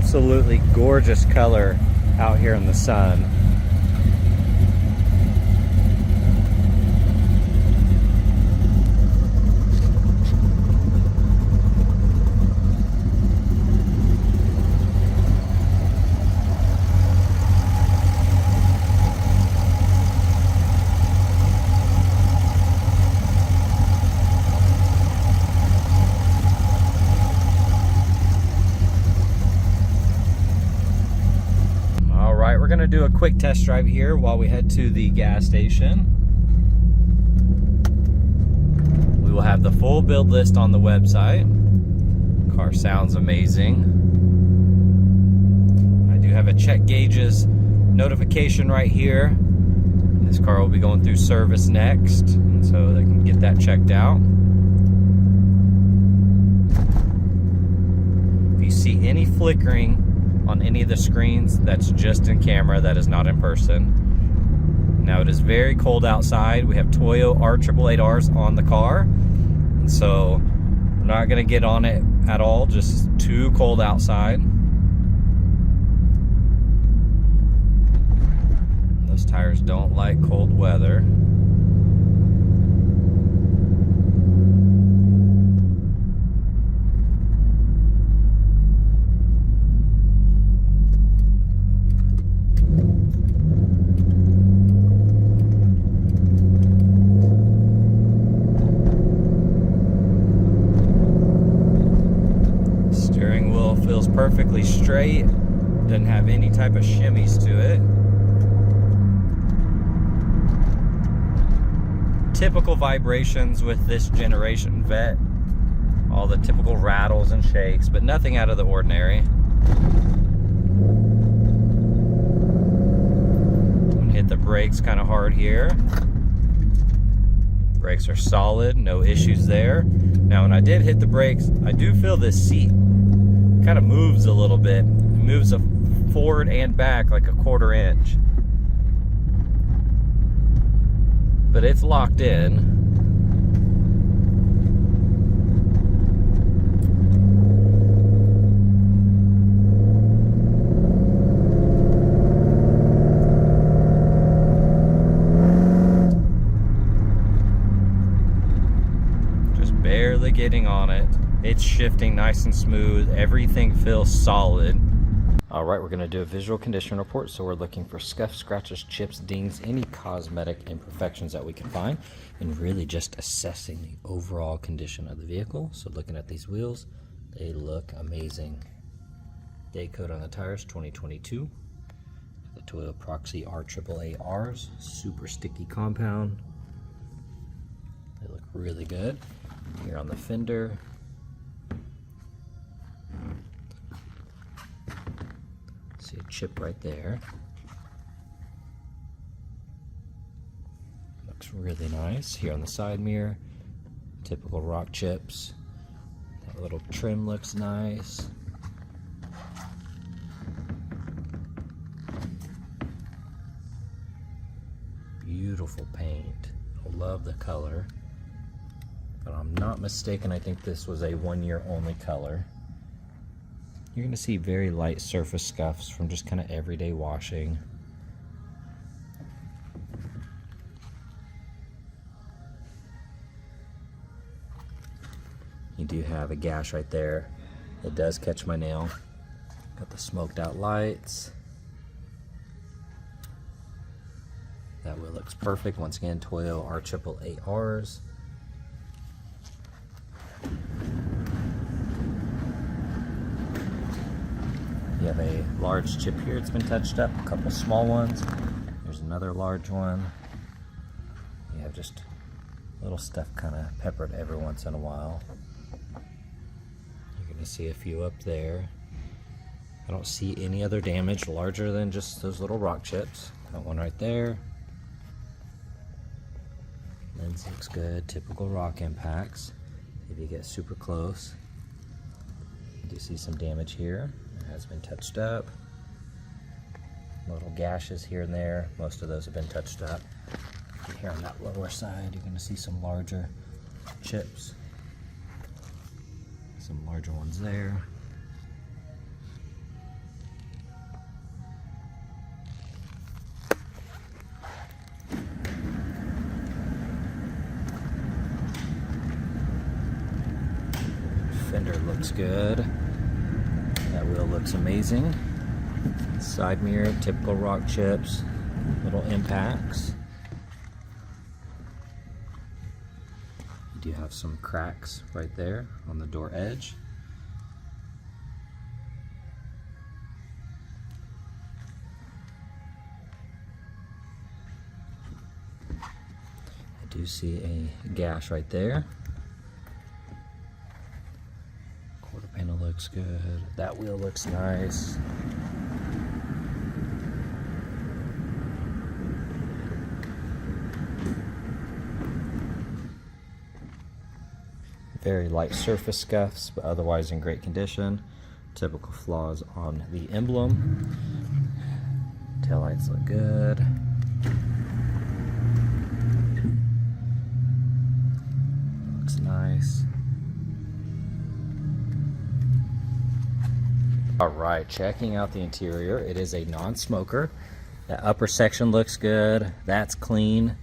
absolutely gorgeous color out here in the sun. We're going to do a quick test drive here while we head to the gas station. We will have the full build list on the website. Car sounds amazing. I do have a check gauges notification right here. This car will be going through service next, and so they can get that checked out. If you see any flickering on any of the screens, that's just in camera, that is not in person. Now it is very cold outside. We have Toyo R888Rs on the car, and so we're not gonna get on it at all, just too cold outside. Those tires don't like cold weather. Feels perfectly straight, doesn't have any type of shimmies to it. Typical vibrations with this generation Vette, all the typical rattles and shakes, but nothing out of the ordinary. I'm gonna hit the brakes kind of hard here. Brakes are solid, no issues there. Now when I did hit the brakes, I do feel this seat kind of moves a little bit. It moves forward and back like a 1/4 inch. But it's locked in. Just barely getting on it. It's shifting nice and smooth. Everything feels solid. All right, we're gonna do a visual condition report. So we're looking for scuffs, scratches, chips, dings, any cosmetic imperfections that we can find, and really just assessing the overall condition of the vehicle. So looking at these wheels, they look amazing. Day code on the tires, 2022. The Toyo Proxy R888Rs, super sticky compound. They look really good. Here on the fender, see a chip right there. Looks really nice. Here on the side mirror, typical rock chips. That little trim looks nice. Beautiful paint. I love the color. If I'm not mistaken, I think this was a 1-year only color. You're going to see very light surface scuffs from just kind of everyday washing. You do have a gash right there. It does catch my nail. Got the smoked out lights. That wheel looks perfect. Once again, Toyo R888Rs. You have a large chip here, it's been touched up, a couple small ones. There's another large one. You have just little stuff kind of peppered every once in a while. You're going to see a few up there. I don't see any other damage larger than just those little rock chips. Got one right there. Lens looks good, typical rock impacts. If you get super close, you do see some damage here. Has been touched up. Little gashes here and there. Most of those have been touched up. Here on that lower side, you're going to see some larger chips. Some larger ones there. looks good. That wheel looks amazing. Side mirror, typical rock chips, little impacts. You do have some cracks right there on the door edge. I do see a gash right there. Quarter panel looks good. That wheel looks nice. Very light surface scuffs, but otherwise in great condition. Typical flaws on the emblem. Taillights look good. Looks nice. Alright, checking out the interior. It is a non-smoker. That upper section looks good. That's clean.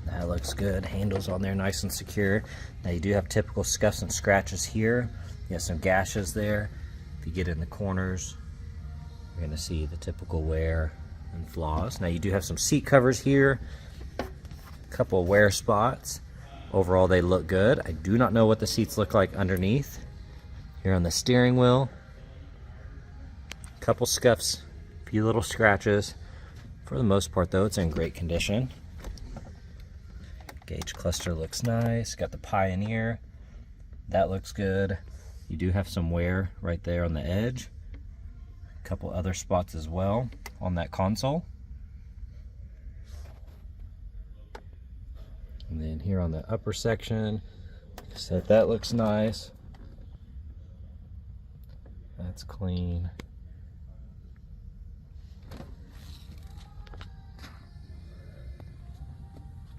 That looks good. Handles on there nice and secure. Now you do have typical scuffs and scratches here. You have some gashes there. If you get in the corners, you're going to see the typical wear and flaws. Now you do have some seat covers here. A couple of wear spots. Overall they look good. I do not know what the seats look like underneath. Here on the steering wheel. Couple scuffs, a few little scratches. For the most part though, it's in great condition. Gauge cluster looks nice. Got the Pioneer. That looks good. You do have some wear right there on the edge. A couple other spots as well on that console. And then here on the upper section, like I said, that looks nice. That's clean.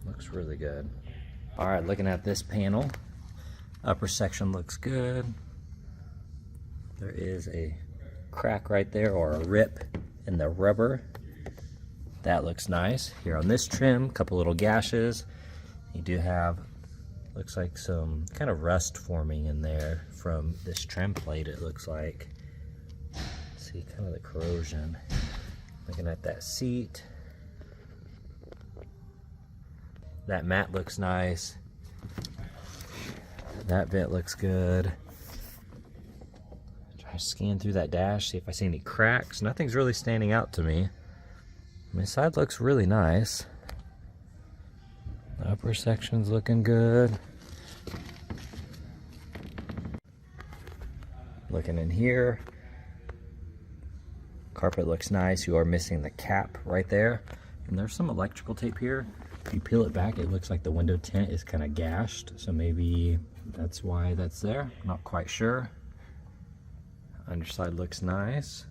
Looks really good. Alright, looking at this panel, upper section looks good. There is a crack right there, or a rip in the rubber. That looks nice. Here on this trim, a couple little gashes. You do have, looks like some kind of rust forming in there from this trim plate, it looks like. See kind of the corrosion. Looking at that seat. That mat looks nice. That vent looks good. Try to scan through that dash, see if I see any cracks. Nothing's really standing out to me. My side looks really nice. The upper section's looking good. Looking in here. Carpet looks nice. You are missing the cap right there. And there's some electrical tape here. If you peel it back, it looks like the window tint is kind of gashed, so maybe that's why that's there. Not quite sure. Underside looks nice.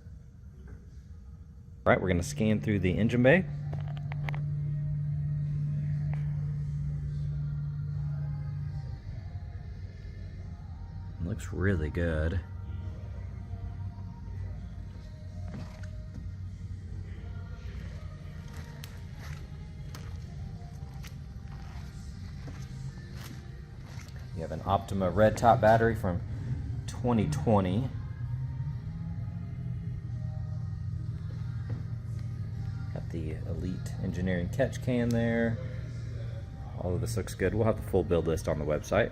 All right, we're going to scan through the engine bay. It looks really good. You have an Optima red top battery from 2020. Got the Elite Engineering catch can there. All of this looks good. We'll have the full build list on the website.